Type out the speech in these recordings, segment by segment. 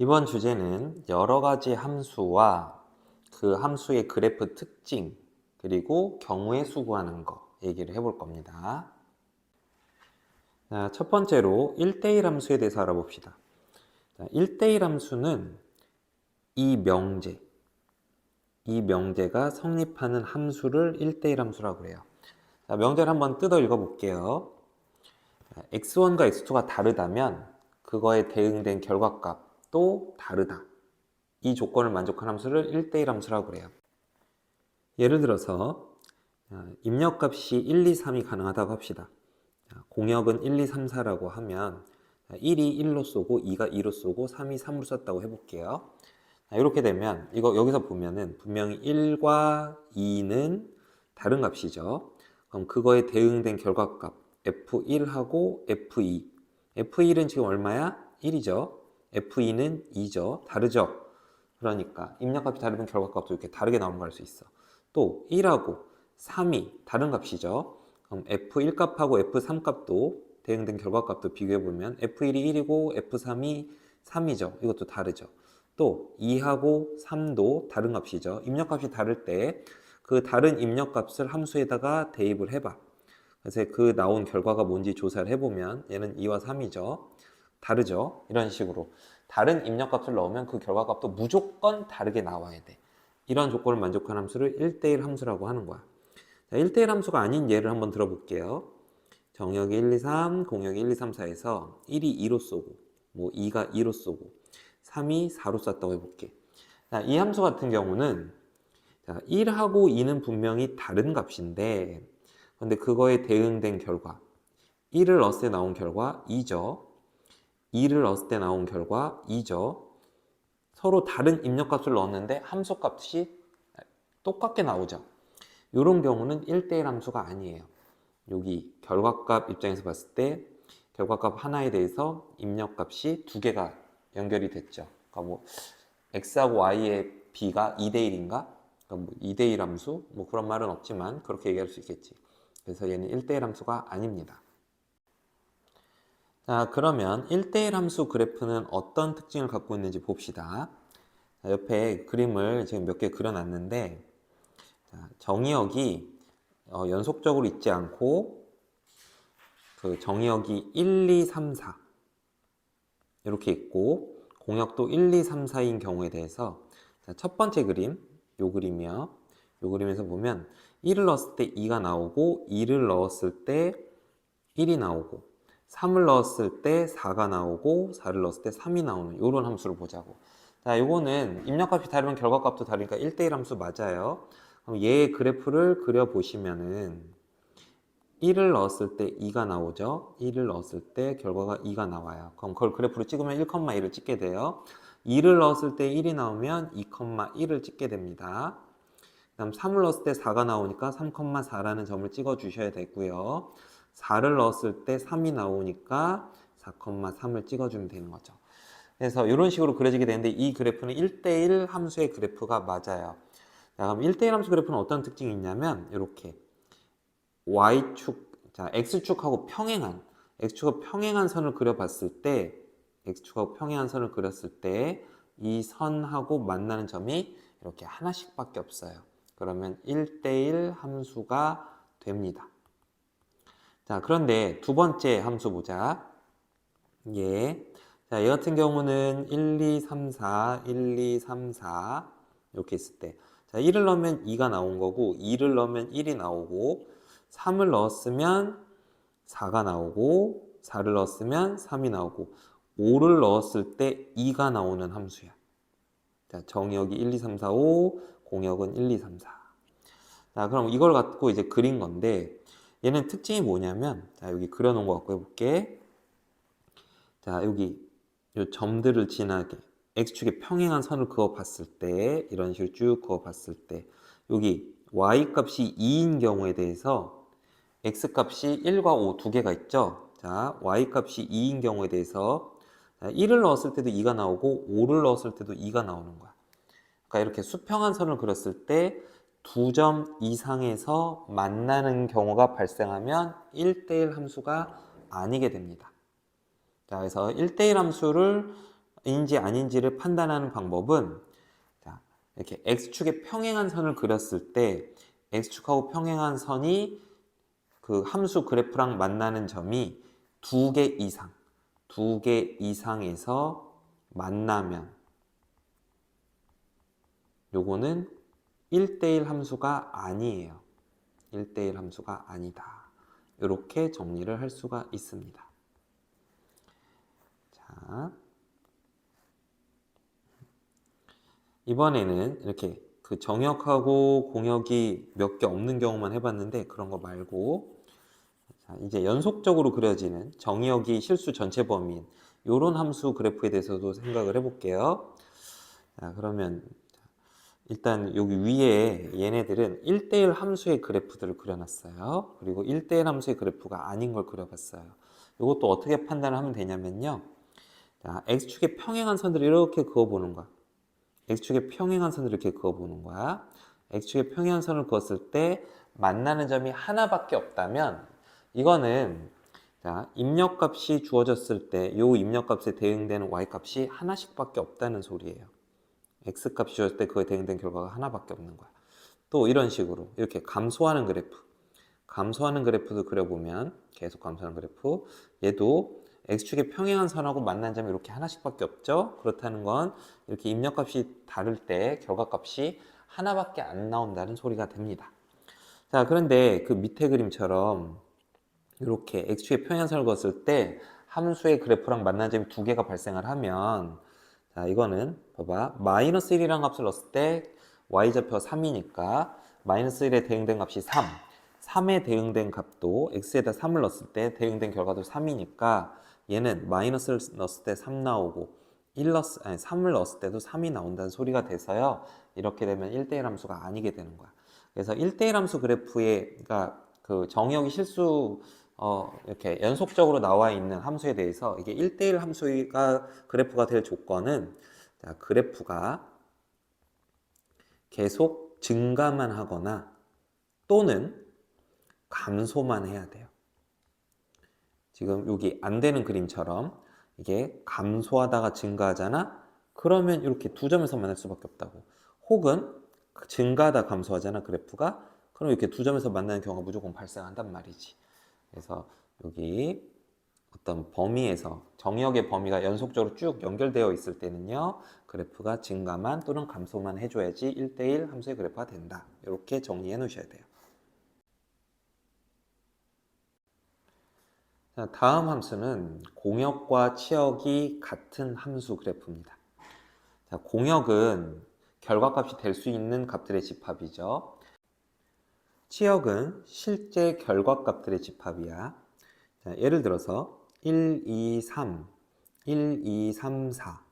이번 주제는 여러 가지 함수와 그 함수의 그래프 특징, 그리고 경우의 수 구하는 거 얘기를 해볼 겁니다. 자, 첫 번째로 1대1 함수에 대해서 알아봅시다. 자, 1대1 함수는 이 명제가 성립하는 함수를 1대1 함수라고 해요. 자, 명제를 한번 뜯어 읽어볼게요. x1과 x2가 다르다면 그거에 대응된 결과값도 다르다. 이 조건을 만족한 함수를 1대1 함수라고 그래요. 예를 들어서 입력값이 1, 2, 3이 가능하다고 합시다. 공역은 1, 2, 3, 4라고 하면 1이 1로 쏘고 2가 2로 쏘고 3이 3으로 썼다고 해볼게요. 이렇게 되면 이거 여기서 보면은 분명히 1과 2는 다른 값이죠. 그럼 그거에 대응된 결과값 F1하고 F2. F1은 지금 얼마야? 1이죠. F2는 2죠. 다르죠. 그러니까 입력값이 다르면 결과값도 이렇게 다르게 나오는 걸 알 수 있어. 또 1하고 3이 다른 값이죠. 그럼 F1 값하고 F3 값도 대응된 결과값도 비교해보면 F1이 1이고 F3이 3이죠. 이것도 다르죠. 또 2하고 3도 다른 값이죠. 입력값이 다를 때 그 다른 입력값을 함수에다가 대입을 해봐. 그래서 그 나온 결과가 뭔지 조사를 해보면 얘는 2와 3이죠. 다르죠. 이런 식으로 다른 입력값을 넣으면 그 결과값도 무조건 다르게 나와야 돼. 이런 조건을 만족한 함수를 1대1 함수라고 하는 거야. 자, 1대1 함수가 아닌 예를 한번 들어볼게요. 정역이 1, 2, 3, 공역이 1, 2, 3, 4에서 1이 2로 쏘고 뭐 2가 2로 쏘고 3이 4로 쐈다고 해볼게. 자, 이 함수 같은 경우는 1하고 2는 분명히 다른 값인데 근데 그거에 대응된 결과 1을 넣었을 때 나온 결과 2죠. 2를 넣었을 때 나온 결과 2죠. 서로 다른 입력값을 넣었는데 함수값이 똑같게 나오죠. 이런 경우는 1대1 함수가 아니에요. 여기 결과값 입장에서 봤을 때 결과값 하나에 대해서 입력값이 두 개가 연결이 됐죠. 그러니까 뭐 x하고 y의 b가 2대1인가? 그러니까 뭐 2대1 함수? 뭐 그런 말은 없지만 그렇게 얘기할 수 있겠지. 그래서 얘는 1대1 함수가 아닙니다. 자, 그러면 1대1 함수 그래프는 어떤 특징을 갖고 있는지 봅시다. 자, 옆에 그림을 지금 몇 개 그려놨는데 정의역이 연속적으로 있지 않고 그 정의역이 1, 2, 3, 4 이렇게 있고 공역도 1, 2, 3, 4인 경우에 대해서 첫 번째 그림, 요 그림이요. 요 그림에서 보면 1을 넣었을 때 2가 나오고 2를 넣었을 때 1이 나오고 3을 넣었을 때 4가 나오고 4를 넣었을 때 3이 나오는 이런 함수를 보자고. 자, 요거는 입력값이 다르면 결과값도 다르니까 1대1 함수 맞아요. 그럼 얘의 그래프를 그려보시면은 1을 넣었을 때 2가 나오죠. 1을 넣었을 때 결과가 2가 나와요. 그럼 그걸 그래프로 찍으면 1,2를 찍게 돼요. 2를 넣었을 때 1이 나오면 2,1을 찍게 됩니다. 그다음 3을 넣었을 때 4가 나오니까 3,4라는 점을 찍어 주셔야 되고요. 4를 넣었을 때 3이 나오니까 4,3을 찍어주면 되는 거죠. 그래서 이런 식으로 그려지게 되는데 이 그래프는 1대1 함수의 그래프가 맞아요. 자, 그럼 1대1 함수 그래프는 어떤 특징이 있냐면 이렇게 y축, 자, x축하고 평행한 x축하고 평행한 선을 그려봤을 때 x축하고 평행한 선을 그렸을 때 이 선하고 만나는 점이 이렇게 하나씩밖에 없어요. 그러면 1대1 함수가 됩니다. 자, 그런데 두 번째 함수 보자. 예. 자, 얘 같은 경우는 1, 2, 3, 4, 1, 2, 3, 4 이렇게 있을 때 자, 1을 넣으면 2가 나온 거고 2를 넣으면 1이 나오고 3을 넣었으면 4가 나오고 4를 넣었으면 3이 나오고 5를 넣었을 때 2가 나오는 함수야. 자, 정의역이 1, 2, 3, 4, 5, 공역은 1, 2, 3, 4. 자, 그럼 이걸 갖고 이제 그린 건데 얘는 특징이 뭐냐면 자, 여기 그려놓은 거 갖고 해볼게. 자, 여기 이 점들을 지나게 x축에 평행한 선을 그어 봤을 때 이런 식으로 쭉 그어 봤을 때 여기 y 값이 2인 경우에 대해서 x 값이 1과 5 두 개가 있죠. 자, y 값이 2인 경우에 대해서 1을 넣었을 때도 2가 나오고 5를 넣었을 때도 2가 나오는 거야. 그러니까 이렇게 수평한 선을 그렸을 때 두 점 이상에서 만나는 경우가 발생하면 1대1 함수가 아니게 됩니다. 자, 그래서 1대1 함수를 인지 아닌지를 판단하는 방법은, 자, 이렇게 x축에 평행한 선을 그렸을 때 x축하고 평행한 선이 그 함수 그래프랑 만나는 점이 두 개 이상에서 만나면 요거는 1대1 함수가 아니에요. 1대1 함수가 아니다. 이렇게 정리를 할 수가 있습니다. 자, 이번에는 이렇게 그 정역하고 공역이 몇 개 없는 경우만 해봤는데 그런 거 말고, 자, 이제 연속적으로 그려지는 정역이 실수 전체 범위인 이런 함수 그래프에 대해서도 생각을 해볼게요. 자, 그러면 일단 여기 위에 얘네들은 1대1 함수의 그래프들을 그려놨어요. 그리고 1대1 함수의 그래프가 아닌 걸 그려봤어요. 이것도 어떻게 판단을 하면 되냐면요. 자, x축에 평행한 선들을 이렇게 그어보는 거야. x축에 평행한 선을 이렇게 그어보는 거야. x축에 평행한 선을 그었을 때 만나는 점이 하나밖에 없다면 이거는, 자, 입력값이 주어졌을 때 이 입력값에 대응되는 y값이 하나씩밖에 없다는 소리예요. x값이 주어졌을 때 그에 대응된 결과가 하나밖에 없는 거야. 또 이런 식으로 이렇게 감소하는 그래프도 그려보면, 계속 감소하는 그래프, 얘도 x축의 평행한 선하고 만난 점이 이렇게 하나씩밖에 없죠. 그렇다는 건 이렇게 입력값이 다를 때 결과값이 하나밖에 안 나온다는 소리가 됩니다. 자, 그런데 그 밑에 그림처럼 이렇게 x축의 평행한 선을 그었을 때 함수의 그래프랑 만난 점이 두 개가 발생을 하면, 자, 이거는 봐봐. 마이너스 1이라는 값을 넣었을 때 y좌표가 3이니까 마이너스 1에 대응된 값이 3. 3에 대응된 값도 x에다 3을 넣었을 때 대응된 결과도 3이니까 얘는 마이너스를 넣었을 때 3 나오고 3을 넣었을 때도 3이 나온다는 소리가 돼서요. 이렇게 되면 1대1 함수가 아니게 되는 거야. 그래서 1대1 함수 그래프에, 그러니까 그 정역이 실수 이렇게 연속적으로 나와 있는 함수에 대해서 이게 1대1 함수가 그래프가 될 조건은, 자, 그래프가 계속 증가만 하거나 또는 감소만 해야 돼요. 지금 여기 안 되는 그림처럼 이게 감소하다가 증가하잖아? 그러면 이렇게 두 점에서 만날 수밖에 없다고. 혹은 증가하다 감소하잖아, 그래프가? 그럼 이렇게 두 점에서 만나는 경우가 무조건 발생한단 말이지. 그래서 여기 어떤 범위에서 정역의 범위가 연속적으로 쭉 연결되어 있을 때는요, 그래프가 증가만 또는 감소만 해줘야지 1대1 함수의 그래프가 된다. 이렇게 정리해 놓으셔야 돼요. 자, 다음 함수는 공역과 치역이 같은 함수 그래프입니다. 자, 공역은 결과값이 될 수 있는 값들의 집합이죠. 치역은 실제 결과값들의 집합이야. 자, 예를 들어서 1, 2, 3, 1, 2, 3, 4.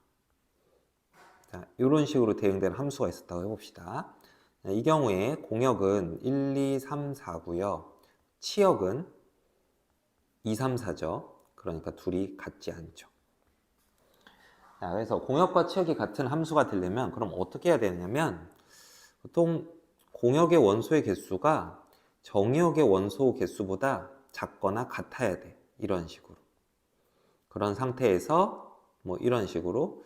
자, 이런 식으로 대응되는 함수가 있었다고 해봅시다. 자, 이 경우에 공역은 1, 2, 3, 4고요. 치역은 2, 3, 4죠. 그러니까 둘이 같지 않죠. 자, 그래서 공역과 치역이 같은 함수가 되려면 그럼 어떻게 해야 되냐면, 보통 공역의 원소의 개수가 정역의 원소 개수보다 작거나 같아야 돼. 이런 식으로. 그런 상태에서 뭐 이런 식으로,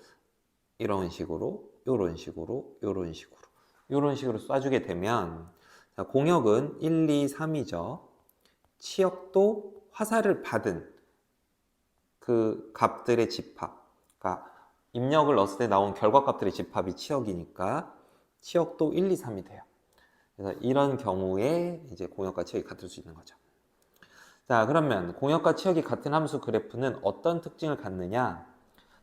이런 식으로, 이런 식으로, 이런 식으로, 이런 식으로 쏴주게 되면, 자, 공역은 1, 2, 3이죠. 치역도 화살을 받은 그 값들의 집합, 그러니까 입력을 넣었을 때 나온 결과값들의 집합이 치역이니까 치역도 1, 2, 3이 돼요. 그래서 이런 경우에 이제 공역과 치역이 같을 수 있는 거죠. 자, 그러면 공역과 치역이 같은 함수 그래프는 어떤 특징을 갖느냐?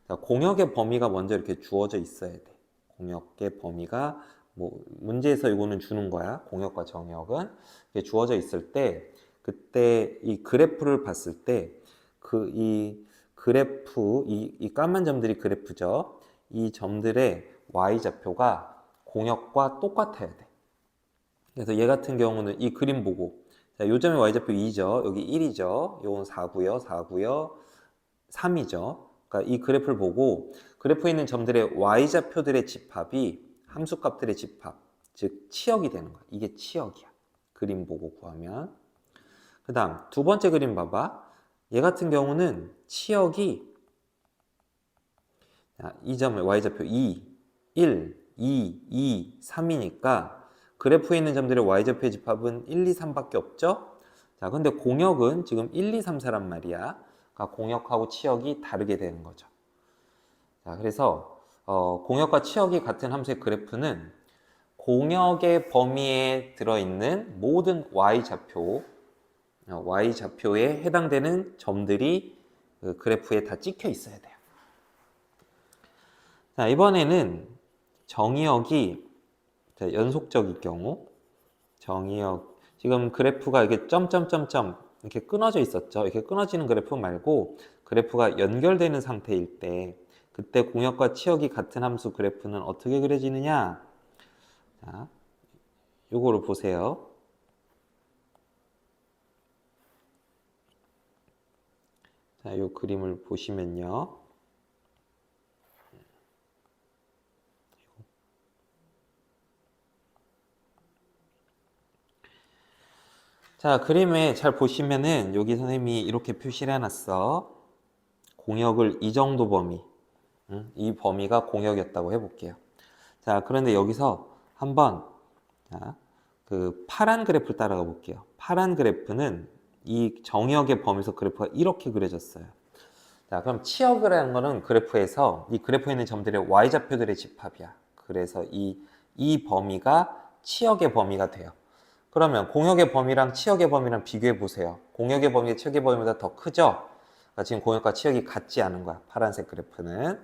자, 공역의 범위가 먼저 이렇게 주어져 있어야 돼. 공역의 범위가 뭐 문제에서 이거는 주는 거야. 공역과 정역은 이렇게 주어져 있을 때, 그때 이 그래프를 봤을 때 그 이 그래프, 이 까만 점들이 그래프죠. 이 점들의 y좌표가 공역과 똑같아야 돼. 그래서 얘 같은 경우는 이 그림 보고, 자, 요점의 y좌표 2죠. 여기 1이죠. 요건 4고요. 4고요. 3이죠. 그러니까 이 그래프를 보고 그래프에 있는 점들의 y좌표들의 집합이 함수값들의 집합, 즉 치역이 되는 거야. 이게 치역이야. 그림 보고 구하면. 그 다음 두 번째 그림 봐봐. 얘 같은 경우는 치역이, 자, 이 점을 y좌표 2, 1, 2, 2, 3이니까 그래프에 있는 점들의 y좌표의 집합은 1, 2, 3밖에 없죠? 자, 근데 공역은 지금 1, 2, 3, 4란 말이야. 그러니까 공역하고 치역이 다르게 되는 거죠. 자, 그래서 공역과 치역이 같은 함수의 그래프는 공역의 범위에 들어있는 모든 y좌표에 해당되는 점들이 그 그래프에 다 찍혀 있어야 돼요. 자, 이번에는 정의역이 연속적일 경우, 정의역, 지금 그래프가 이게 점점점점 이렇게 끊어져 있었죠. 이렇게 끊어지는 그래프 말고 그래프가 연결되는 상태일 때, 그때 공역과 치역이 같은 함수 그래프는 어떻게 그려지느냐? 자, 요거를 보세요. 자, 요 그림을 보시면요. 자, 그림에 잘 보시면은 여기 선생님이 이렇게 표시를 해놨어. 공역을 이 정도 범위, 이 범위가 공역이었다고 해볼게요. 자, 그런데 여기서 한번 자, 그 파란 그래프를 따라가 볼게요. 파란 그래프는 이 정역의 범위에서 그래프가 이렇게 그려졌어요. 자, 그럼 치역이라는 거는 그래프에서 이 그래프에 있는 점들의 y좌표들의 집합이야. 그래서 이 범위가 치역의 범위가 돼요. 그러면 공역의 범위랑 치역의 범위랑 비교해 보세요. 공역의 범위가 치역의 범위보다 더 크죠? 그러니까 지금 공역과 치역이 같지 않은 거야. 파란색 그래프는.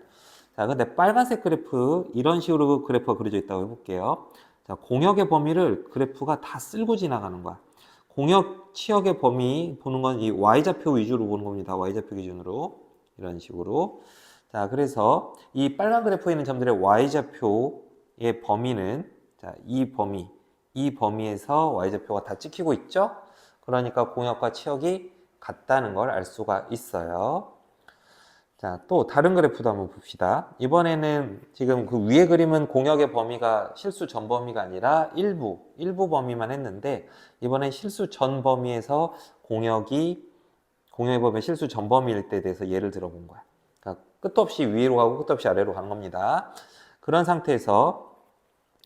자, 근데 빨간색 그래프, 이런 식으로 그래프가 그려져 있다고 해볼게요. 자, 공역의 범위를 그래프가 다 쓸고 지나가는 거야. 공역, 치역의 범위 보는 건 이 y좌표 위주로 보는 겁니다. y좌표 기준으로. 이런 식으로. 자, 그래서 이 빨간 그래프에 있는 점들의 y좌표의 범위는, 자, 이 범위에서 y좌표가 다 찍히고 있죠? 그러니까 공역과 치역이 같다는 걸 알 수가 있어요. 자, 또 다른 그래프도 한번 봅시다. 이번에는 지금 그 위에 그림은 공역의 범위가 실수 전 범위가 아니라 일부 범위만 했는데, 이번엔 실수 전 범위에서 공역의 범위 실수 전 범위일 때 대해서 예를 들어본 거야. 그러니까 끝도 없이 위로 가고 끝도 없이 아래로 가는 겁니다. 그런 상태에서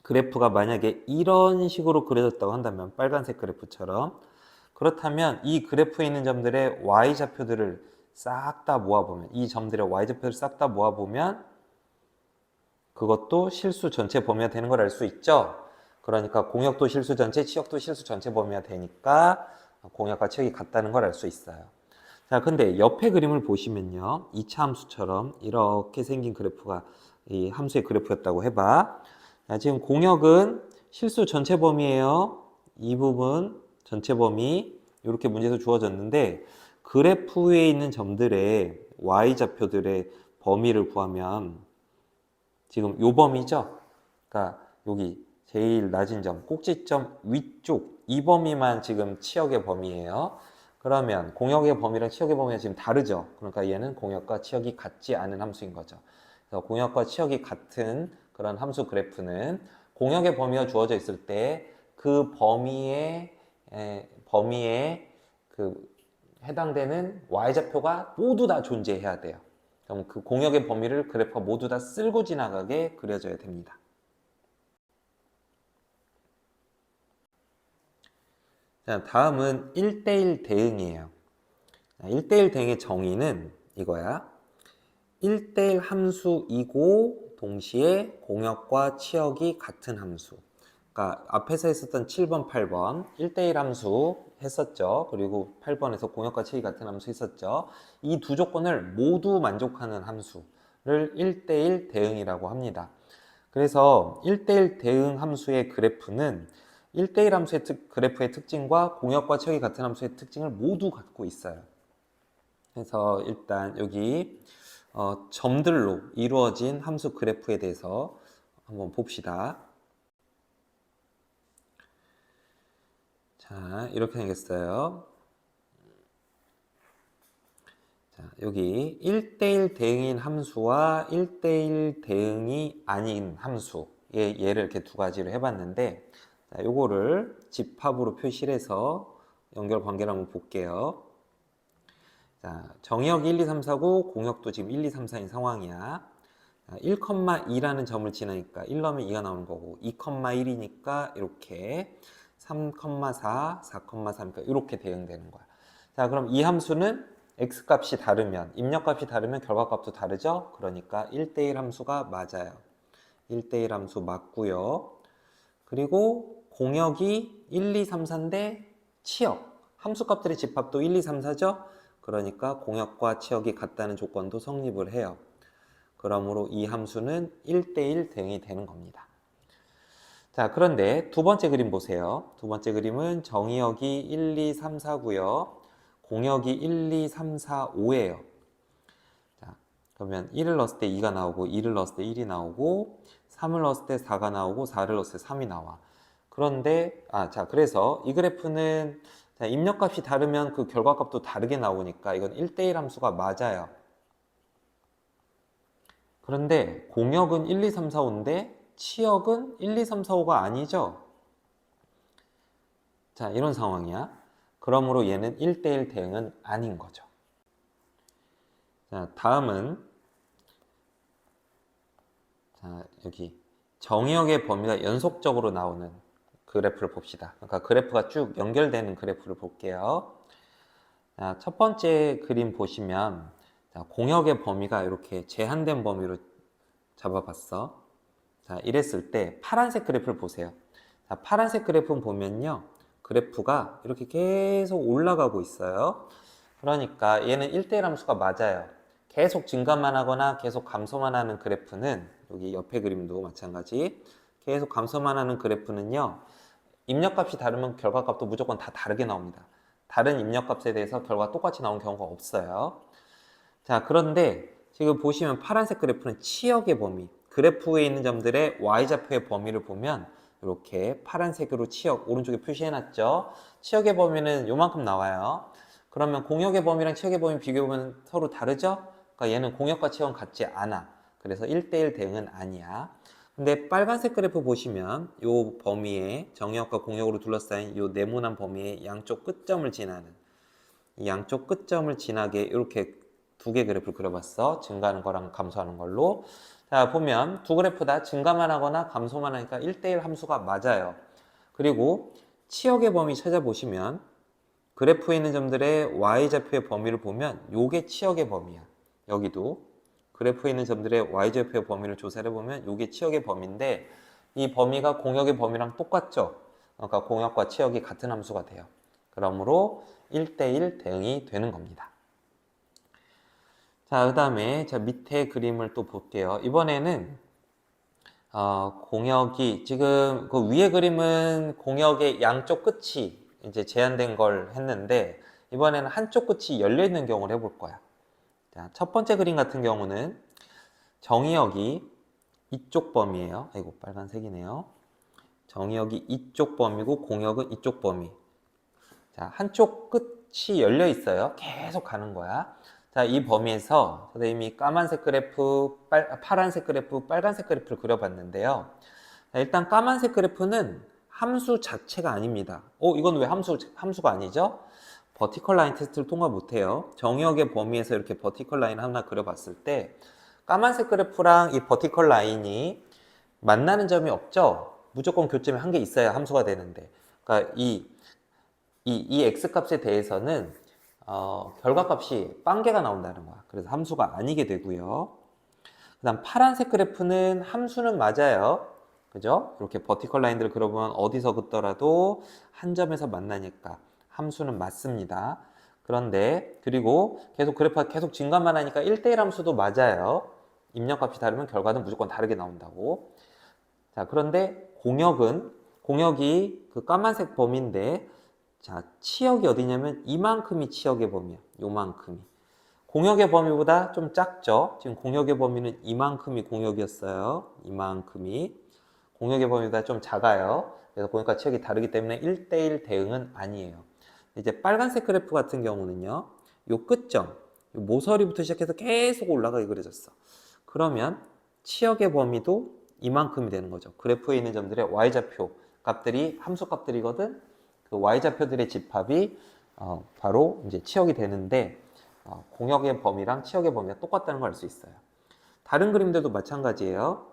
그래프가 만약에 이런 식으로 그려졌다고 한다면, 빨간색 그래프처럼, 그렇다면 이 그래프에 있는 점들의 y좌표들을 싹 다 모아보면, 이 점들의 y좌표를 싹 다 모아보면 그것도 실수 전체 범위가 되는 걸 알 수 있죠. 그러니까 공역도 실수 전체, 치역도 실수 전체 범위가 되니까 공역과 치역이 같다는 걸 알 수 있어요. 자, 근데 옆에 그림을 보시면요, 2차 함수처럼 이렇게 생긴 그래프가 이 함수의 그래프였다고 해봐. 자, 지금 공역은 실수 전체 범위예요. 이 부분 전체 범위, 이렇게 문제에서 주어졌는데, 그래프에 있는 점들의 y좌표들의 범위를 구하면 지금 요 범위죠. 그러니까 여기 제일 낮은 점, 꼭지점 위쪽 이 범위만 지금 치역의 범위예요. 그러면 공역의 범위랑 치역의 범위가 지금 다르죠. 그러니까 얘는 공역과 치역이 같지 않은 함수인 거죠. 그래서 공역과 치역이 같은 그런 함수 그래프는 공역의 범위가 주어져 있을 때 그 범위에 그 해당되는 y좌표가 모두 다 존재해야 돼요. 그럼 그 공역의 범위를 그래프가 모두 다 쓸고 지나가게 그려져야 됩니다. 자, 다음은 1대1 대응이에요. 1대1 대응의 정의는 이거야. 1대1 함수이고 동시에 공역과 치역이 같은 함수. 그러니까 앞에서 했었던 7번, 8번 1대1 함수 했었죠. 그리고 8번에서 공역과 치역이 같은 함수 했었죠. 이 두 조건을 모두 만족하는 함수를 1대1 대응이라고 합니다. 그래서 1대1 대응 함수의 그래프는 1대1 함수의 그래프의 특징과 공역과 치역이 같은 함수의 특징을 모두 갖고 있어요. 그래서 일단 여기 점들로 이루어진 함수 그래프에 대해서 한번 봅시다. 자, 이렇게 생겼어요. 자, 여기 1대1 대응인 함수와 1대1 대응이 아닌 함수의 예를 이렇게 두 가지로 해봤는데, 자, 요거를 집합으로 표시를 해서 연결 관계를 한번 볼게요. 자, 정의역 1, 2, 3, 4고 공역도 지금 1, 2, 3, 4인 상황이야. 1,2라는 점을 지나니까 1 넣으면 2가 나오는 거고 2,1이니까 이렇게 3,4, 4,3이니까 이렇게 대응되는 거야. 자, 그럼 이 함수는 x값이 다르면 입력값이 다르면 결과값도 다르죠? 그러니까 1대1 함수가 맞아요. 1대1 함수 맞고요. 그리고 공역이 1, 2, 3, 4인데 치역. 함수값들의 집합도 1, 2, 3, 4죠? 그러니까 공역과 치역이 같다는 조건도 성립을 해요. 그러므로 이 함수는 1대1 대응이 되는 겁니다. 자, 그런데 두 번째 그림 보세요. 두 번째 그림은 정의역이 1, 2, 3, 4고요. 공역이 1, 2, 3, 4, 5예요. 자, 그러면 1을 넣었을 때 2가 나오고 2를 넣었을 때 1이 나오고 3을 넣었을 때 4가 나오고 4를 넣었을 때 3이 나와. 그런데 자, 그래서 이 그래프는 입력값이 다르면 그 결과값도 다르게 나오니까 이건 1대1 함수가 맞아요. 그런데 공역은 1, 2, 3, 4, 5인데 치역은 1, 2, 3, 4, 5가 아니죠. 자, 이런 상황이야. 그러므로 얘는 1대1 대응은 아닌 거죠. 자, 다음은 자, 여기 정의역의 범위가 연속적으로 나오는 그래프를 봅시다. 그러니까 그래프가 쭉 연결되는 그래프를 볼게요. 자, 첫 번째 그림 보시면 자, 공역의 범위가 이렇게 제한된 범위로 잡아봤어. 자, 이랬을 때 파란색 그래프를 보세요. 자, 파란색 그래프 보면요. 그래프가 이렇게 계속 올라가고 있어요. 그러니까 얘는 1대1 함수가 맞아요. 계속 증가만 하거나 계속 감소만 하는 그래프는 여기 옆에 그림도 마찬가지 계속 감소만 하는 그래프는요. 입력값이 다르면 결과값도 무조건 다 다르게 나옵니다. 다른 입력값에 대해서 결과 똑같이 나온 경우가 없어요. 자, 그런데 지금 보시면 파란색 그래프는 치역의 범위, 그래프에 있는 점들의 y좌표의 범위를 보면 이렇게 파란색으로 치역 오른쪽에 표시해놨죠. 치역의 범위는 요만큼 나와요. 그러면 공역의 범위랑 치역의 범위 비교해보면 서로 다르죠? 그러니까 얘는 공역과 치역은 같지 않아. 그래서 1대1 대응은 아니야. 근데 빨간색 그래프 보시면 요 범위에 정역과 공역으로 둘러싸인 요 네모난 범위의 양쪽 끝점을 지나는 이 양쪽 끝점을 지나게 이렇게 두 개 그래프를 그려봤어. 증가하는 거랑 감소하는 걸로. 자, 보면 두 그래프 다 증가만 하거나 감소만 하니까 1대1 함수가 맞아요. 그리고 치역의 범위 찾아보시면 그래프에 있는 점들의 y좌표의 범위를 보면 요게 치역의 범위야. 여기도 그래프에 있는 점들의 y좌표의 범위를 조사를 해보면 요게 치역의 범위인데 이 범위가 공역의 범위랑 똑같죠. 그러니까 공역과 치역이 같은 함수가 돼요. 그러므로 1대1 대응이 되는 겁니다. 자, 그 다음에 밑에 그림을 또 볼게요. 이번에는 공역이 지금 그 위에 그림은 공역의 양쪽 끝이 이제 제한된 걸 했는데 이번에는 한쪽 끝이 열려 있는 경우를 해볼 거야. 자, 첫 번째 그림 같은 경우는 정의역이 이쪽 범위예요. 아이고 빨간색이네요. 정의역이 이쪽 범위고 공역은 이쪽 범위. 자, 한쪽 끝이 열려 있어요. 계속 가는 거야. 자, 이 범위에서 선생님이 까만색 그래프, 파란색 그래프, 빨간색 그래프를 그려봤는데요. 자, 일단 까만색 그래프는 함수 자체가 아닙니다. 이건 왜 함수가 아니죠? 버티컬 라인 테스트를 통과 못해요. 정의역의 범위에서 이렇게 버티컬 라인 하나 그려봤을 때 까만색 그래프랑 이 버티컬 라인이 만나는 점이 없죠? 무조건 교점이 한 개 있어야 함수가 되는데. 그러니까 이 x값에 대해서는 결과값이 빵개가 나온다는 거야. 그래서 함수가 아니게 되고요. 그 다음 파란색 그래프는 함수는 맞아요. 그죠? 이렇게 버티컬 라인들을 그려보면 어디서 긋더라도 한 점에서 만나니까 함수는 맞습니다. 그런데 그리고 계속 그래프가 계속 증가만 하니까 1대1 함수도 맞아요. 입력값이 다르면 결과는 무조건 다르게 나온다고. 자, 그런데 공역이 그 까만색 범위인데 자, 치역이 어디냐면 이만큼이 치역의 범위야. 요만큼이. 공역의 범위보다 좀 작죠? 지금 공역의 범위는 이만큼이 공역이었어요. 이만큼이. 공역의 범위보다 좀 작아요. 그래서 공역과 치역이 다르기 때문에 1대1 대응은 아니에요. 이제 빨간색 그래프 같은 경우는요. 요 끝점, 요 모서리부터 시작해서 계속 올라가게 그려졌어. 그러면 치역의 범위도 이만큼이 되는 거죠. 그래프에 있는 점들의 y좌표 값들이 함수 값들이거든. 그 y좌표들의 집합이 바로 이제 치역이 되는데 공역의 범위랑 치역의 범위가 똑같다는 걸 알 수 있어요. 다른 그림들도 마찬가지예요.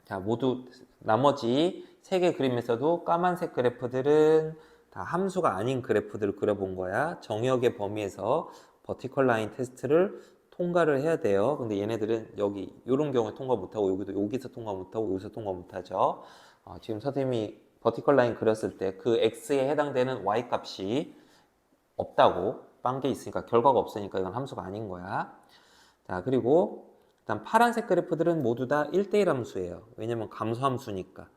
자, 모두 나머지 3개 그림에서도 까만색 그래프들은 다 함수가 아닌 그래프들을 그려본 거야. 정의역의 범위에서 버티컬 라인 테스트를 통과를 해야 돼요. 근데 얘네들은 여기 이런 경우에 통과 못하고 여기서 통과 못하고 여기서 통과 못하죠. 지금 선생님이 버티컬 라인 그렸을 때 그 x에 해당되는 y 값이 없다고 빤 게 있으니까 결과가 없으니까 이건 함수가 아닌 거야. 자, 그리고 일단 파란색 그래프들은 모두 다 1대1 함수예요. 왜냐면 감소함수니까.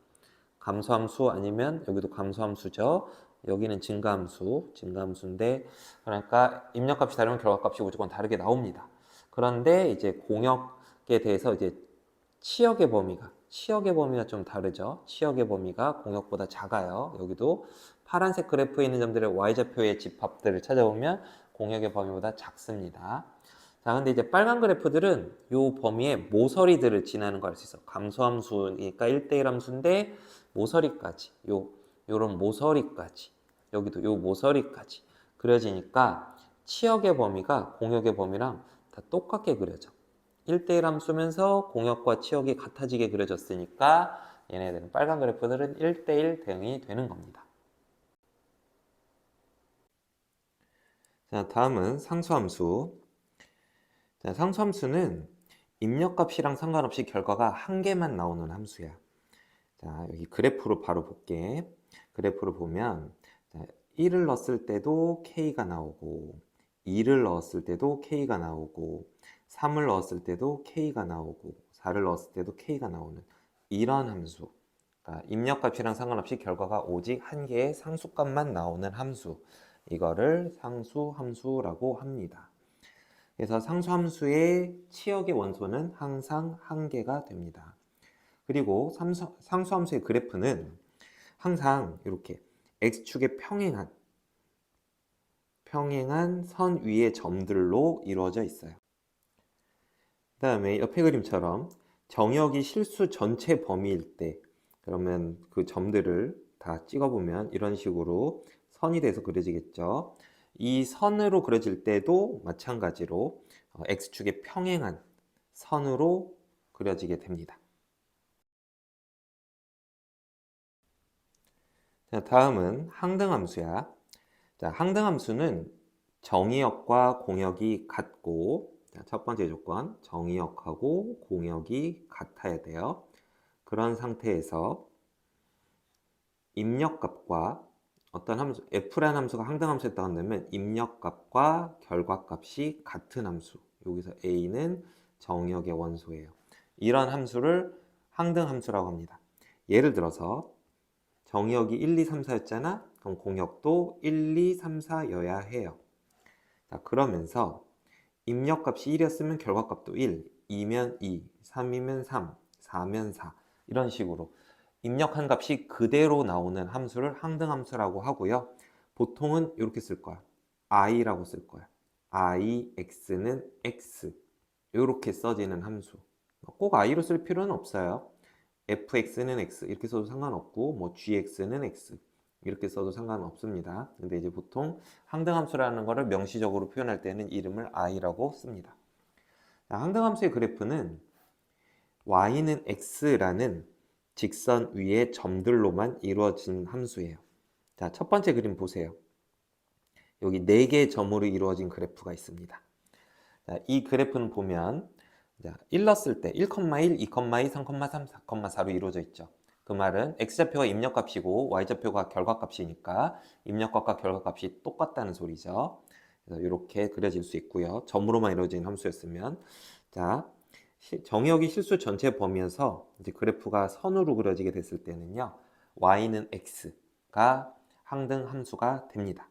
감소함수 아니면 여기도 감소함수죠. 여기는 증가함수인데 그러니까 입력값이 다르면 결과값이 무조건 다르게 나옵니다. 그런데 이제 공역에 대해서 이제 치역의 범위가 좀 다르죠. 치역의 범위가 공역보다 작아요. 여기도 파란색 그래프에 있는 점들의 y좌표의 집합들을 찾아보면 공역의 범위보다 작습니다. 자, 근데 이제 빨간 그래프들은 이 범위의 모서리들을 지나는 걸 알 수 있어. 감소함수니까 1대1 함수인데 모서리까지, 요런 모서리까지, 여기도 요 모서리까지 그려지니까 치역의 범위가 공역의 범위랑 다 똑같게 그려져. 1대1 함수면서 공역과 치역이 같아지게 그려졌으니까 얘네들은 빨간 그래프들은 1대1 대응이 되는 겁니다. 자, 다음은 상수함수. 자, 상수함수는 입력값이랑 상관없이 결과가 한 개만 나오는 함수야. 자, 여기 그래프로 바로 볼게. 그래프를 보면 자, 1을 넣었을 때도 K가 나오고 2를 넣었을 때도 K가 나오고 3을 넣었을 때도 K가 나오고 4를 넣었을 때도 K가 나오는 이런 함수. 그러니까 입력값이랑 상관없이 결과가 오직 한 개의 상수값만 나오는 함수. 이거를 상수함수라고 합니다. 그래서 상수함수의 치역의 원소는 항상 한 개가 됩니다. 그리고 상수함수의 그래프는 항상 이렇게 x축에 평행한 선 위의 점들로 이루어져 있어요. 그 다음에 옆에 그림처럼 정역이 실수 전체 범위일 때 그러면 그 점들을 다 찍어보면 이런 식으로 선이 돼서 그려지겠죠. 이 선으로 그려질 때도 마찬가지로 x축에 평행한 선으로 그려지게 됩니다. 자, 다음은 항등함수야. 자, 항등함수는 정의역과 공역이 같고, 자, 첫 번째 조건, 정의역하고 공역이 같아야 돼요. 그런 상태에서 입력값과 어떤 함수, f라는 함수가 항등함수에 따른다면 입력값과 결과값이 같은 함수. 여기서 a는 정의역의 원소예요. 이런 함수를 항등함수라고 합니다. 예를 들어서 정의역이 1, 2, 3, 4였잖아? 그럼 공역도 1, 2, 3, 4여야 해요. 자, 그러면서 입력값이 1이었으면 결과값도 1, 2면 2, 3이면 3, 4면 4 이런 식으로 입력한 값이 그대로 나오는 함수를 항등함수라고 하고요. 보통은 이렇게 쓸 거야. i라고 쓸 거야. i, x는 x 이렇게 써지는 함수. 꼭 i로 쓸 필요는 없어요. fx는 x 이렇게 써도 상관없고 뭐 gx는 x 이렇게 써도 상관없습니다. 근데 이제 보통 항등함수라는 것을 명시적으로 표현할 때는 이름을 i라고 씁니다. 자, 항등함수의 그래프는 y는 x라는 직선 위의 점들로만 이루어진 함수예요. 자, 첫 번째 그림 보세요. 여기 4개의 점으로 이루어진 그래프가 있습니다. 자, 이 그래프는 보면 1 넣었을 때 1,1, 2,2, 3,3, 4,4로 이루어져 있죠. 그 말은 x좌표가 입력값이고 y좌표가 결과값이니까 입력값과 결과값이 똑같다는 소리죠. 그래서 이렇게 그려질 수 있고요. 점으로만 이루어진 함수였으면 자, 정의역이 실수 전체 범위여서 이제 그래프가 선으로 그려지게 됐을 때는요. y는 x가 항등 함수가 됩니다.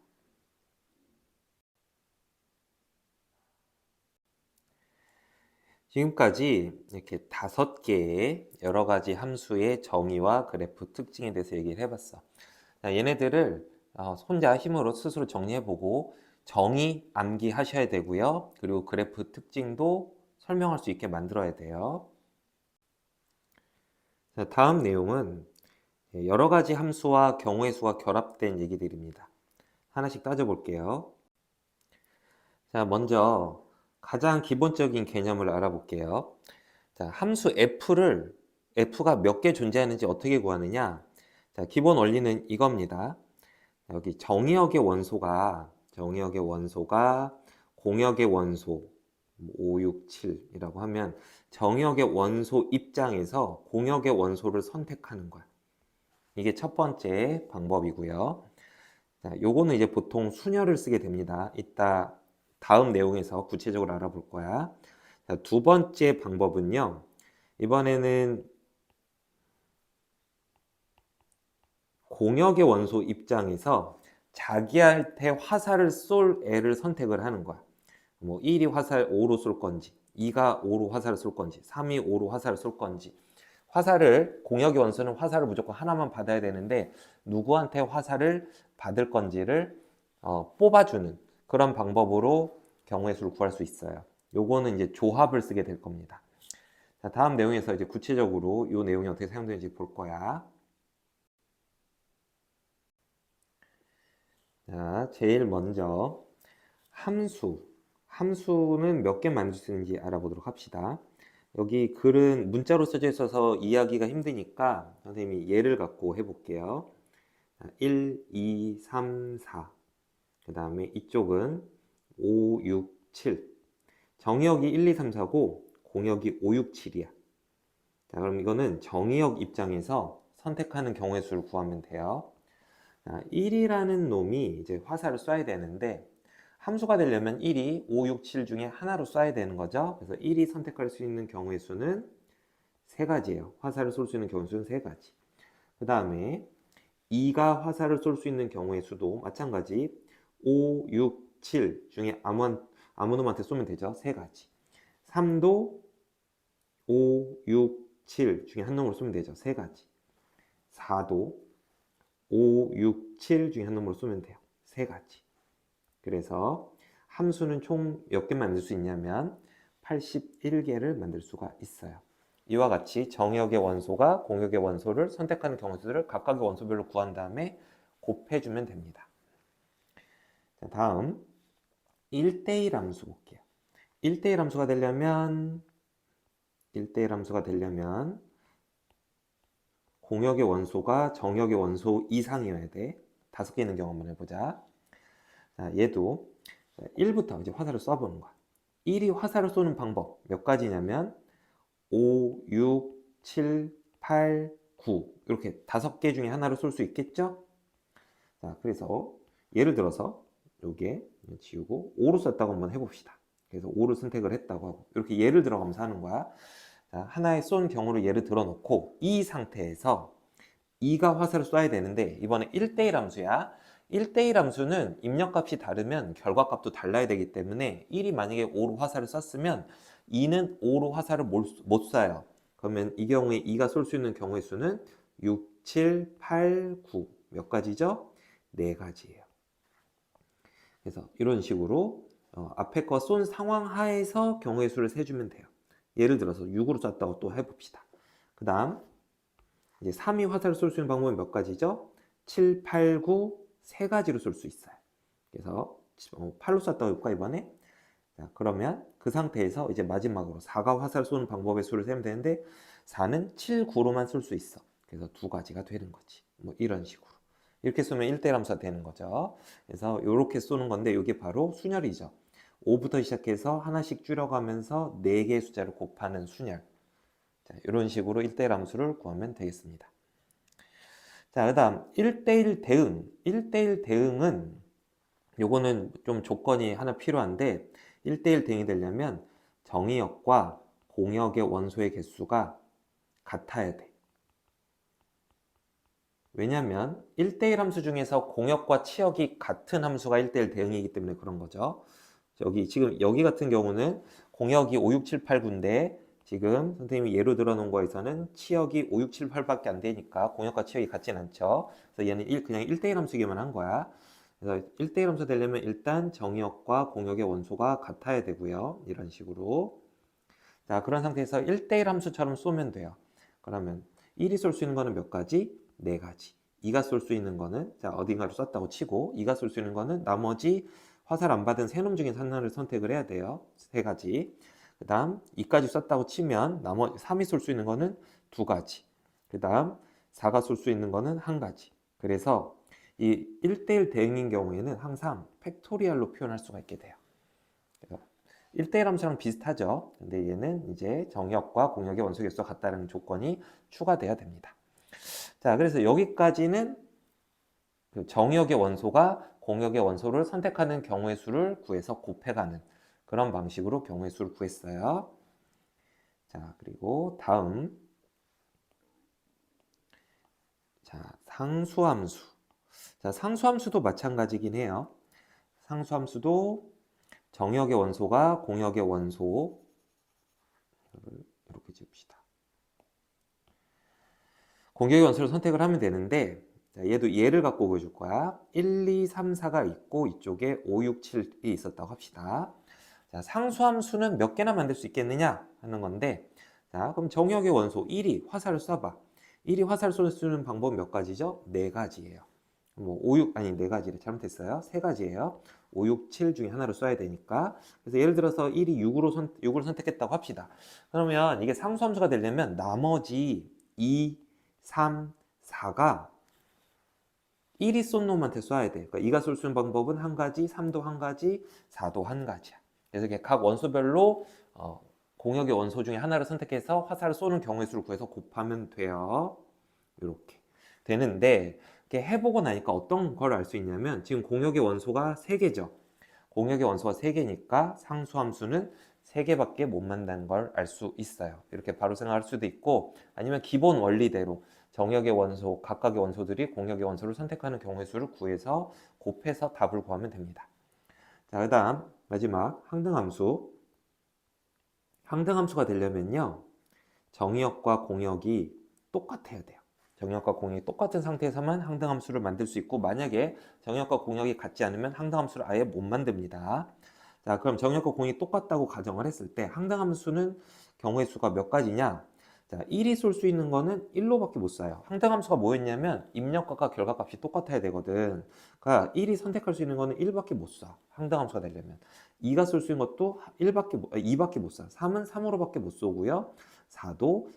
지금까지 이렇게 5개의 여러 가지 함수의 정의와 그래프 특징에 대해서 얘기를 해봤어. 얘네들을 혼자 힘으로 스스로 정리해보고 정의 암기하셔야 되고요. 그리고 그래프 특징도 설명할 수 있게 만들어야 돼요. 자, 다음 내용은 여러 가지 함수와 경우의 수가 결합된 얘기들입니다. 하나씩 따져볼게요. 자, 먼저 가장 기본적인 개념을 알아볼게요. 자, 함수 f가 몇 개 존재하는지 어떻게 구하느냐? 자, 기본 원리는 이겁니다. 여기 정의역의 원소가 공역의 원소 5, 6, 7이라고 하면 정의역의 원소 입장에서 공역의 원소를 선택하는 거야. 이게 첫 번째 방법이고요. 자, 요거는 이제 보통 순열을 쓰게 됩니다. 이따 다음 내용에서 구체적으로 알아볼 거야. 자, 두 번째 방법은요. 이번에는 공역의 원소 입장에서 자기한테 화살을 쏠 애를 선택을 하는 거야. 뭐 1이 화살 5로 쏠 건지, 2가 5로 화살을 쏠 건지, 3이 5로 화살을 쏠 건지. 공역의 원소는 화살을 무조건 하나만 받아야 되는데 누구한테 화살을 받을 건지를 뽑아주는 그런 방법으로 경우의 수를 구할 수 있어요. 요거는 이제 조합을 쓰게 될 겁니다. 자, 다음 내용에서 이제 구체적으로 이 내용이 어떻게 사용되는지 볼 거야. 자, 제일 먼저 함수는 몇 개 만들 수 있는지 알아보도록 합시다. 여기 글은 문자로 써져 있어서 이해하기가 힘드니까 선생님이 예를 갖고 해볼게요. 1, 2, 3, 4. 그 다음에 이쪽은 5, 6, 7. 정의역이 1, 2, 3, 4고 공역이 5, 6, 7이야. 자, 그럼 이거는 정의역 입장에서 선택하는 경우의 수를 구하면 돼요. 자, 1이라는 놈이 이제 화살을 쏴야 되는데 함수가 되려면 1이 5, 6, 7 중에 하나로 쏴야 되는 거죠. 그래서 1이 선택할 수 있는 경우의 수는 세 가지예요. 화살을 쏠 수 있는 경우의 수는 세 가지. 그 다음에 2가 화살을 쏠 수 있는 경우의 수도 마찬가지 5, 6, 7 중에 아무 놈한테 쏘면 되죠. 세 가지. 3도 5, 6, 7 중에 한 놈으로 쏘면 되죠. 세 가지. 4도 5, 6, 7 중에 한 놈으로 쏘면 돼요. 세 가지. 그래서 함수는 총 몇 개 만들 수 있냐면 81개를 만들 수가 있어요. 이와 같이 정의역의 원소가 공역의 원소를 선택하는 경우수를 각각의 원소별로 구한 다음에 곱해주면 됩니다. 자, 다음 1대1 함수 볼게요. 1대1 함수가 되려면 공역의 원소가 정역의 원소 이상이어야 돼. 5개 있는 경우 한번 해보자. 자, 얘도 1부터 이제 화살을 쏴보는 거야. 1이 화살을 쏘는 방법 몇 가지냐면 5, 6, 7, 8, 9 이렇게 5개 중에 하나를 쏠 수 있겠죠? 자, 그래서 예를 들어서 요게 지우고 5로 쐈다고 한번 해봅시다. 그래서 5를 선택을 했다고 하고 이렇게 예를 들어가면서 하는 거야. 자, 하나의 쏜 경우를 예를 들어놓고 이 상태에서 2가 화살을 쏴야 되는데 이번에 1대1 함수야. 1대1 함수는 입력값이 다르면 결과값도 달라야 되기 때문에 1이 만약에 5로 화살을 쐈으면 2는 5로 화살을 못 쏴요. 그러면 이 경우에 2가 쏠 수 있는 경우의 수는 6, 7, 8, 9 몇 가지죠? 4가지예요. 그래서 이런 식으로 앞에 거 쏜 상황 하에서 경우의 수를 세주면 돼요. 예를 들어서 6으로 쐈다고 또 해봅시다. 그 다음 이제 3이 화살을 쏠 수 있는 방법은 몇 가지죠? 7, 8, 9 세 가지로 쏠 수 있어요. 그래서 8로 쐈다고 해볼까 이번에? 자, 그러면 그 상태에서 이제 마지막으로 4가 화살 쏘는 방법의 수를 세면 되는데 4는 7, 9로만 쏠 수 있어. 그래서 2가지가 되는 거지. 뭐 이런 식으로. 이렇게 쏘면 1대1 함수가 되는 거죠. 그래서 이렇게 쏘는 건데 이게 바로 순열이죠. 5부터 시작해서 하나씩 줄여가면서 4개의 숫자를 곱하는 순열. 자, 이런 식으로 1대1 함수를 구하면 되겠습니다. 자, 그 다음 1대1 대응. 1대1 대응은 요거는 좀 조건이 하나 필요한데 1대1 대응이 되려면 정의역과 공역의 원소의 개수가 같아야 돼. 왜냐면 1대1 함수 중에서 공역과 치역이 같은 함수가 1대1 대응이기 때문에 그런 거죠. 지금 여기 같은 경우는 공역이 5, 6, 7, 8, 9인데 지금 선생님이 예로 들어놓은 거에서는 치역이 5, 6, 7, 8밖에 안 되니까 공역과 치역이 같진 않죠. 그래서 얘는 그냥 1대1 함수기만 한 거야. 그래서 1대1 함수 되려면 일단 정의역과 공역의 원소가 같아야 되고요. 이런 식으로. 자, 그런 상태에서 1대1 함수처럼 쏘면 돼요. 그러면 1이 쏠 수 있는 거는 몇 가지? 4가지. 2가 쏠 수 있는 거는 자, 어딘가로 쐈다고 치고 2가 쏠 수 있는 거는 나머지 화살 안 받은 세 놈 중에 하나를 선택을 해야 돼요. 3가지. 그 다음 2까지 썼다고 치면 나머지 3이 쏠 수 있는 거는 2가지, 그 다음 4가 쏠 수 있는 거는 1가지. 그래서 이 1대1 대응인 경우에는 항상 팩토리얼로 표현할 수가 있게 돼요. 1대1 함수랑 비슷하죠. 근데 얘는 이제 정역과 공역의 원소 개수가 같다는 조건이 추가돼야 됩니다. 자, 그래서 여기까지는 그 정역의 원소가 공역의 원소를 선택하는 경우의 수를 구해서 곱해가는 그런 방식으로 경우의 수를 구했어요. 자, 그리고 다음, 자, 상수함수. 자, 상수함수도 마찬가지긴 해요. 상수함수도 정역의 원소가 공역의 원소, 이렇게 지읍시다. 공역의 원소를 선택을 하면 되는데, 자, 얘도 얘를 갖고 보여줄 거야. 1, 2, 3, 4가 있고 이쪽에 5, 6, 7이 있었다고 합시다. 자, 상수함수는 몇 개나 만들 수 있겠느냐 하는 건데, 자, 그럼 정역의 원소 1이 화살을 쏴봐. 1이 화살을 쏘는 방법 몇 가지죠? 4가지예요. 뭐 5, 6 아니 4가지를 잘못했어요. 3가지예요. 5, 6, 7 중에 하나를 쏴야 되니까. 그래서 예를 들어서 1이 6을 선택했다고 합시다. 그러면 이게 상수함수가 되려면 나머지 2, 3, 4가 1이 쏜 놈한테 쏴야 돼. 그러니까 2가 쏠 수 있는 방법은 1가지, 3도 1가지, 4도 1가지야. 그래서 이게 각 원소별로 공역의 원소 중에 하나를 선택해서 화살을 쏘는 경우의 수를 구해서 곱하면 돼요. 이렇게 되는데, 이렇게 해보고 나니까 어떤 걸 알 수 있냐면, 지금 공역의 원소가 3개죠. 공역의 원소가 3개니까 상수함수는 3개밖에 못 만든다는 걸 알 수 있어요. 이렇게 바로 생각할 수도 있고, 아니면 기본 원리대로 정역의 원소, 각각의 원소들이 공역의 원소를 선택하는 경우의 수를 구해서 곱해서 답을 구하면 됩니다. 자, 그 다음 마지막 항등함수. 항등함수가 되려면요, 정역과 공역이 똑같아야 돼요. 정역과 공역이 똑같은 상태에서만 항등함수를 만들 수 있고, 만약에 정역과 공역이 같지 않으면 항등함수를 아예 못 만듭니다. 자, 그럼 정역과 공역이 똑같다고 가정을 했을 때 항등함수는 경우의 수가 몇 가지냐? 자, 1이 쏠 수 있는 거는 1로밖에 못 쏴요. 항등함수가 뭐였냐면 입력값과 결과값이 똑같아야 되거든. 그러니까 1이 선택할 수 있는 거는 1밖에 못 쏴. 항등함수가 되려면. 2가 쏠 수 있는 것도 2밖에 못 쏴. 3은 3으로밖에 못 쏘고요. 4도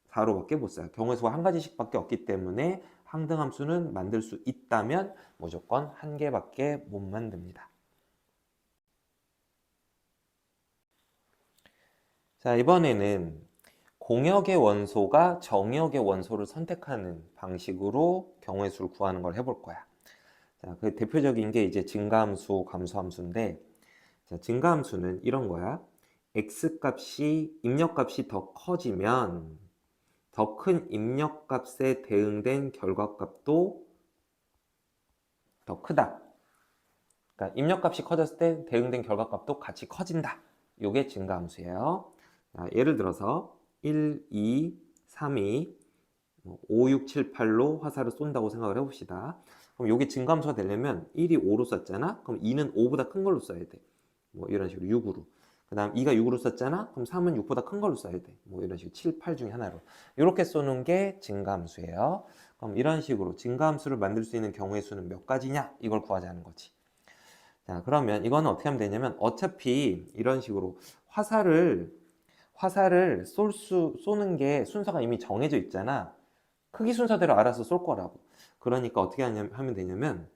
4로밖에 못 쏴요. 경우의 수가 1가지씩밖에 없기 때문에 항등함수는 만들 수 있다면 무조건 1개밖에 못 만듭니다. 자, 이번에는 공역의 원소가 정역의 원소를 선택하는 방식으로 경우의 수를 구하는 걸 해볼 거야. 자, 그 대표적인 게 이제 증가함수, 감소함수인데, 자, 증가함수는 이런 거야. x값이, 입력값이 더 커지면 더 큰 입력값에 대응된 결과값도 더 크다. 그러니까 입력값이 커졌을 때 대응된 결과값도 같이 커진다. 이게 증가함수예요. 자, 예를 들어서 1, 2, 3이 5, 6, 7, 8로 화살을 쏜다고 생각을 해봅시다. 그럼 이게 증가함수가 되려면 1이 5로 썼잖아? 그럼 2는 5보다 큰 걸로 써야 돼. 뭐 이런 식으로 6으로. 그 다음 2가 6으로 썼잖아? 그럼 3은 6보다 큰 걸로 써야 돼. 뭐 이런 식으로 7, 8 중에 하나로. 이렇게 쏘는 게 증가함수예요. 그럼 이런 식으로 증가함수를 만들 수 있는 경우의 수는 몇 가지냐? 이걸 구하자는 거지. 자, 그러면 이거는 어떻게 하면 되냐면 어차피 이런 식으로 화살을 쏘는 게 순서가 이미 정해져 있잖아. 크기 순서대로 알아서 쏠 거라고. 그러니까 어떻게 하면 되냐면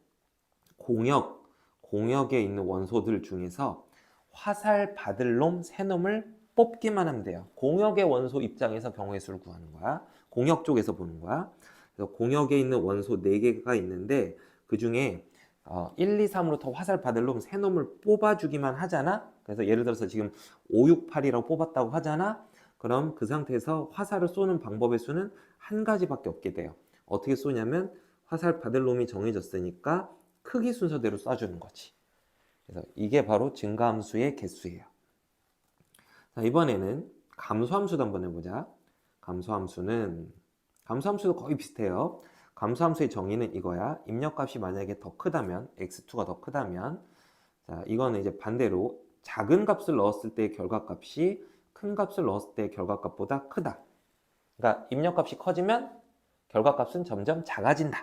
공역에 있는 원소들 중에서 화살 받을 놈 3놈을 뽑기만 하면 돼요. 공역의 원소 입장에서 경우의 수를 구하는 거야. 공역 쪽에서 보는 거야. 그래서 공역에 있는 원소 4개가 있는데 그 중에 1, 2, 3으로 화살 받을 놈 3놈을 뽑아주기만 하잖아. 그래서 예를 들어서 지금 5, 6, 8이라고 뽑았다고 하잖아. 그럼 그 상태에서 화살을 쏘는 방법의 수는 1가지밖에 없게 돼요. 어떻게 쏘냐면 화살 받을 놈이 정해졌으니까 크기 순서대로 쏴주는 거지. 그래서 이게 바로 증가함수의 개수예요. 자, 이번에는 감소함수도 한번 해보자. 감소함수도 거의 비슷해요. 감소함수의 정의는 이거야. 입력값이 만약에 더 크다면, x2가 더 크다면, 자, 이거는 이제 반대로 작은 값을 넣었을 때의 결과값이 큰 값을 넣었을 때의 결과값보다 크다. 그러니까 입력값이 커지면 결과값은 점점 작아진다.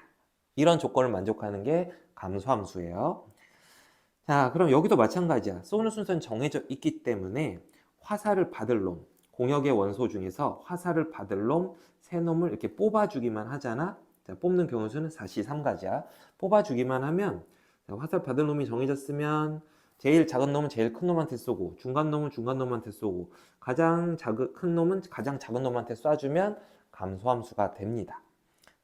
이런 조건을 만족하는 게 감소함수예요. 자, 그럼 여기도 마찬가지야. 쏘는 순서는 정해져 있기 때문에 화살을 받을 놈, 공역의 원소 중에서 화살을 받을 놈 세 놈을 이렇게 뽑아주기만 하잖아. 자, 뽑는 경우 수는 4C3가지야. 뽑아주기만 하면 자, 화살 받을 놈이 정해졌으면 제일 작은 놈은 제일 큰 놈한테 쏘고, 중간 놈은 중간 놈한테 쏘고, 가장 큰 놈은 가장 작은 놈한테 쏴주면 감소함수가 됩니다.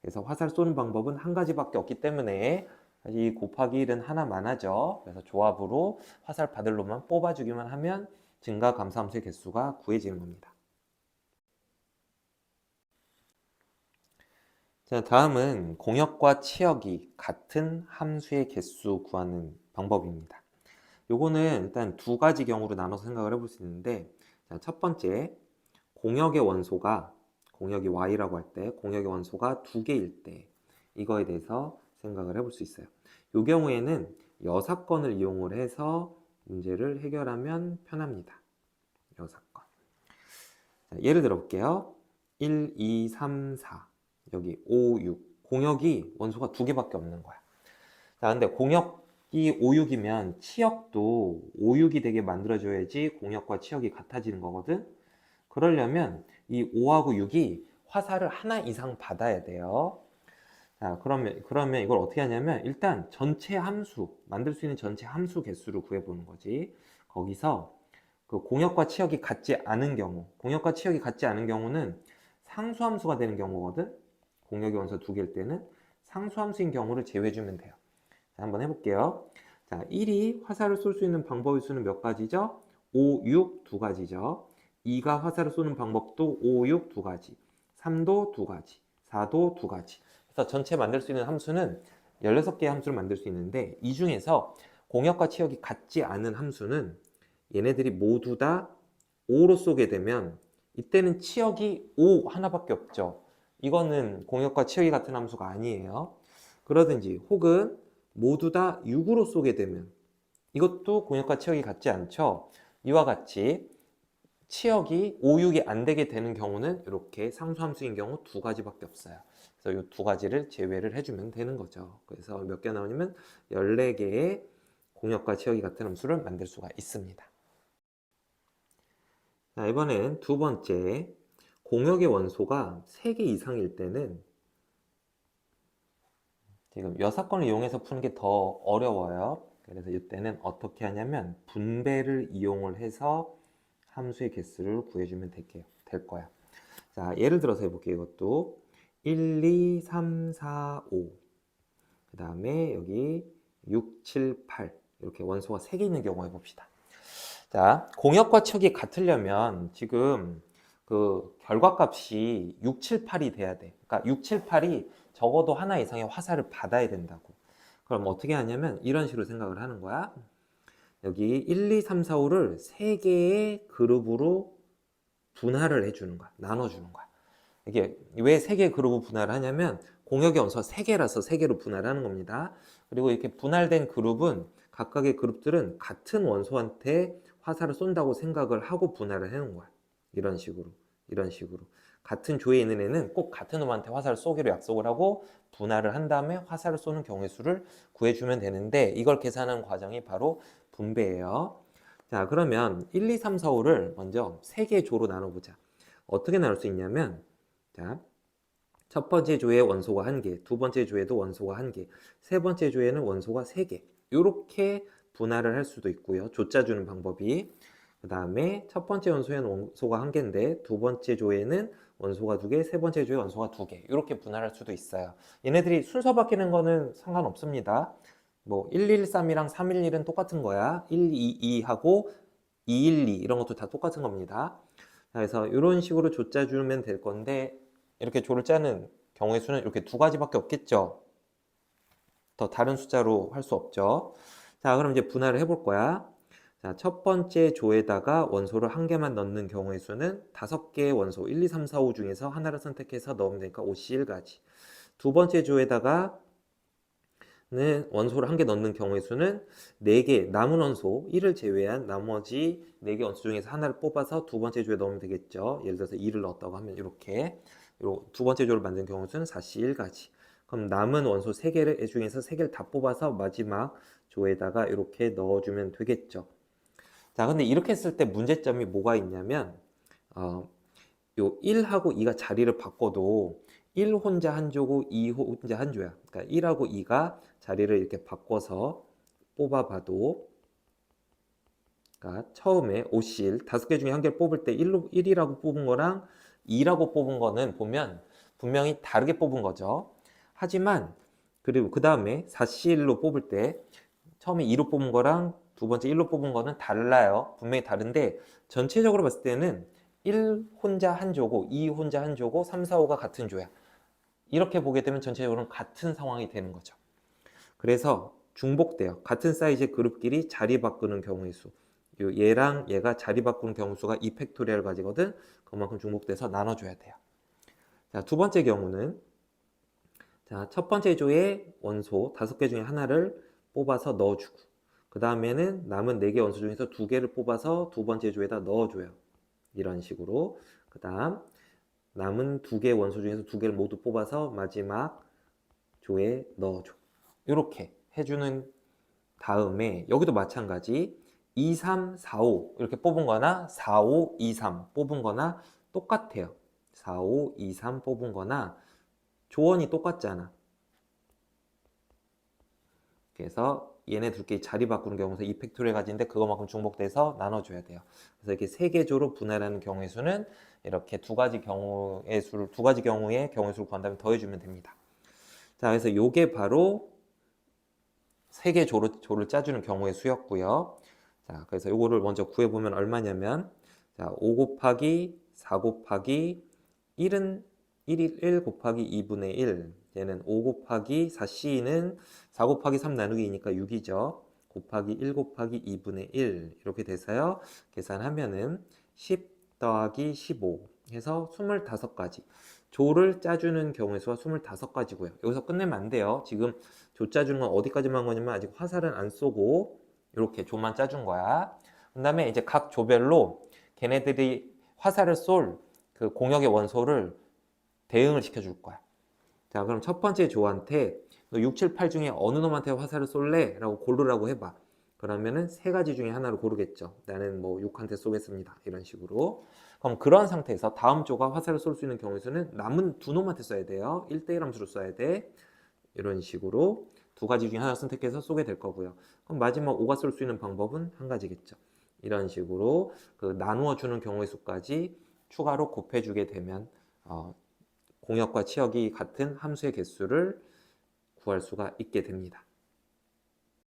그래서 화살 쏘는 방법은 한 가지밖에 없기 때문에 이 곱하기 1은 하나만 하죠. 그래서 조합으로 화살 받을 놈만 뽑아주기만 하면 증가 감소함수의 개수가 구해지는 겁니다. 자, 다음은 공역과 치역이 같은 함수의 개수 구하는 방법입니다. 요거는 일단 두 가지 경우로 나눠서 생각을 해볼 수 있는데, 자, 첫 번째, 공역의 원소가, 공역이 y라고 할 때 공역의 원소가 두 개일 때 이거에 대해서 생각을 해볼 수 있어요. 이 경우에는 여사건을 이용을 해서 문제를 해결하면 편합니다. 여사건. 자, 예를 들어 볼게요. 1, 2, 3, 4 여기 5, 6 공역이 원소가 두 개밖에 없는 거야. 자, 근데 공역이 5, 6이면 치역도 5, 6이 되게 만들어줘야지 공역과 치역이 같아지는 거거든. 그러려면 이 5하고 6이 화살을 하나 이상 받아야 돼요. 자, 그러면 이걸 어떻게 하냐면 일단 전체 함수, 만들 수 있는 전체 함수 개수를 구해보는 거지. 거기서 그 공역과 치역이 같지 않은 경우, 공역과 치역이 같지 않은 경우는 상수함수가 되는 경우거든. 공역의 원소 두 개일 때는 상수함수인 경우를 제외해주면 돼요. 자, 한번 해볼게요. 자, 1이 화살을 쏠 수 있는 방법의 수는 몇 가지죠? 5, 6 두 가지죠. 2가 화살을 쏘는 방법도 5, 6 두 가지, 3도 두 가지, 4도 두 가지. 그래서 전체 만들 수 있는 함수는 16개의 함수를 만들 수 있는데, 이 중에서 공역과 치역이 같지 않은 함수는 얘네들이 모두 다 5로 쏘게 되면 이때는 치역이 5 하나밖에 없죠. 이거는 공역과 치역이 같은 함수가 아니에요. 그러든지 혹은 모두 다 6으로 쏘게 되면 이것도 공역과 치역이 같지 않죠. 이와 같이 치역이 5, 6이 안 되게 되는 경우는 이렇게 상수함수인 경우 두 가지밖에 없어요. 그래서 이 두 가지를 제외를 해주면 되는 거죠. 그래서 몇 개 나오냐면 14개의 공역과 치역이 같은 함수를 만들 수가 있습니다. 자, 이번엔 두 번째, 공역의 원소가 3개 이상일 때는 지금 여사건을 이용해서 푸는 게 더 어려워요. 그래서 이때는 어떻게 하냐면 분배를 이용을 해서 함수의 개수를 구해주면 될 거야. 자, 예를 들어서 해볼게요. 이것도 1, 2, 3, 4, 5 그 다음에 여기 6, 7, 8 이렇게 원소가 3개 있는 경우 해봅시다. 자, 공역과 척이 같으려면 지금 그 결과값이 6, 7, 8이 돼야 돼. 그러니까 6, 7, 8이 적어도 하나 이상의 화살을 받아야 된다고. 그럼 어떻게 하냐면 이런 식으로 생각을 하는 거야. 여기 1, 2, 3, 4, 5를 3개의 그룹으로 분할을 해주는 거야. 나눠주는 거야. 이게 왜 3개의 그룹으로 분할을 하냐면 공역의 원소가 3개라서 3개로 분할하는 겁니다. 그리고 이렇게 분할된 그룹은 각각의 그룹들은 같은 원소한테 화살을 쏜다고 생각을 하고 분할을 해놓은 거야. 이런 식으로. 같은 조에 있는 애는 꼭 같은 놈한테 화살을 쏘기로 약속을 하고 분할을 한 다음에 화살을 쏘는 경우의 수를 구해주면 되는데, 이걸 계산하는 과정이 바로 분배예요. 자, 그러면 1, 2, 3, 4, 5를 먼저 3개의 조로 나눠보자. 어떻게 나눌 수 있냐면, 자, 첫 번째 조에 원소가 1개, 두 번째 조에도 원소가 1개, 세 번째 조에는 원소가 3개. 이렇게 분할을 할 수도 있고요. 조짜 주는 방법이. 그 다음에 첫 번째 원소에는 원소가 1개인데 두 번째 조에는 원소가 2개, 세 번째 조에 원소가 2개. 이렇게 분할할 수도 있어요. 얘네들이 순서 바뀌는 거는 상관없습니다. 뭐 113이랑 311은 똑같은 거야. 122하고 212 이런 것도 다 똑같은 겁니다. 그래서 이런 식으로 조짜 주면 될 건데, 이렇게 조를 짜는 경우의 수는 이렇게 두 가지밖에 없겠죠. 더 다른 숫자로 할 수 없죠. 자, 그럼 이제 분할을 해볼 거야. 자, 첫 번째 조에다가 원소를 1개만 넣는 경우의 수는 5개의 원소 1, 2, 3, 4, 5 중에서 하나를 선택해서 넣으면 되니까 5C1가지. 두 번째 조에다가 원소를 1개 넣는 경우의 수는 4개, 남은 원소 1을 제외한 나머지 4개 원소 중에서 하나를 뽑아서 두 번째 조에 넣으면 되겠죠. 예를 들어서 2를 넣었다고 하면 이렇게 두 번째 조를 만든 경우의 수는 4C1가지. 그럼 남은 원소 3개를 중에서 3개를 다 뽑아서 마지막 조에다가 이렇게 넣어주면 되겠죠. 자, 근데 이렇게 했을 때 문제점이 뭐가 있냐면 요 1하고 2가 자리를 바꿔도 1 혼자 한 조고 2 혼자 한 조야. 그러니까 1하고 2가 자리를 이렇게 바꿔서 뽑아봐도, 그러니까 처음에 OCL 5개 중에 한 개를 뽑을 때 1이라고 뽑은 거랑 2라고 뽑은 거는 보면 분명히 다르게 뽑은 거죠. 하지만 그리고 그 다음에 4C1로 뽑을 때 처음에 2로 뽑은 거랑 두 번째 1로 뽑은 거는 달라요. 분명히 다른데 전체적으로 봤을 때는 1 혼자 한 조고 2 혼자 한 조고 3, 4, 5가 같은 조야. 이렇게 보게 되면 전체적으로는 같은 상황이 되는 거죠. 그래서 중복돼요. 같은 사이즈의 그룹끼리 자리 바꾸는 경우의 수. 얘랑 얘가 자리 바꾸는 경우 수가 2팩토리얼 가지거든. 그만큼 중복돼서 나눠줘야 돼요. 자, 두 번째 경우는, 자, 첫 번째 조의 원소 5개 중에 하나를 뽑아서 넣어주고, 그 다음에는 남은 4개 원소 중에서 2개를 뽑아서 두 번째 조에다 넣어줘요. 이런 식으로. 그 다음 남은 2개 원소 중에서 2개를 모두 뽑아서 마지막 조에 넣어줘. 이렇게 해주는 다음에 여기도 마찬가지 2, 3, 4, 5 이렇게 뽑은 거나 4, 5, 2, 3 뽑은 거나 똑같아요. 4, 5, 2, 3 뽑은 거나 조원이 똑같잖아. 그래서 얘네 둘끼리 자리 바꾸는 경우에서 2팩토리얼 가지는데 그거만큼 중복돼서 나눠줘야 돼요. 그래서 이렇게 3개 조로 분할하는 경우의 수는 이렇게 두 가지 경우의 경우의 수를 구한 다음에 더해주면 됩니다. 자, 그래서 요게 바로 3개 조를 짜주는 경우의 수였고요. 자, 그래서 요거를 먼저 구해보면 얼마냐면, 자, 5 곱하기 4 곱하기 1은 1 곱하기 2분의 1. 얘는 5 곱하기 4C는 4 곱하기 3 나누기 2니까 6이죠. 곱하기 1 곱하기 2분의 1. 이렇게 돼서요. 계산하면은 10 더하기 15 해서 25가지. 조를 짜주는 경우의 수가 25가지고요. 여기서 끝내면 안 돼요. 지금 조 짜주는 건 어디까지만 한 거냐면 아직 화살은 안 쏘고 이렇게 조만 짜준 거야. 그 다음에 이제 각 조별로 걔네들이 화살을 쏠 그 공역의 원소를 대응을 시켜줄 거야. 자, 그럼 첫 번째 조한테 너 6, 7, 8 중에 어느 놈한테 화살을 쏠래? 라고 고르라고 해봐. 그러면은 세 가지 중에 하나를 고르겠죠. 나는 뭐 6한테 쏘겠습니다. 이런 식으로. 그럼 그런 상태에서 다음 조가 화살을 쏠 수 있는 경우의 수는 남은 두 놈한테 쏴야 돼요. 1대1 함수로 쏴야 돼. 이런 식으로 두 가지 중에 하나 선택해서 쏘게 될 거고요. 그럼 마지막 5가 쏠 수 있는 방법은 한 가지겠죠. 이런 식으로 그 나누어 주는 경우의 수까지 추가로 곱해주게 되면 공역과 치역이 같은 함수의 개수를 구할 수가 있게 됩니다.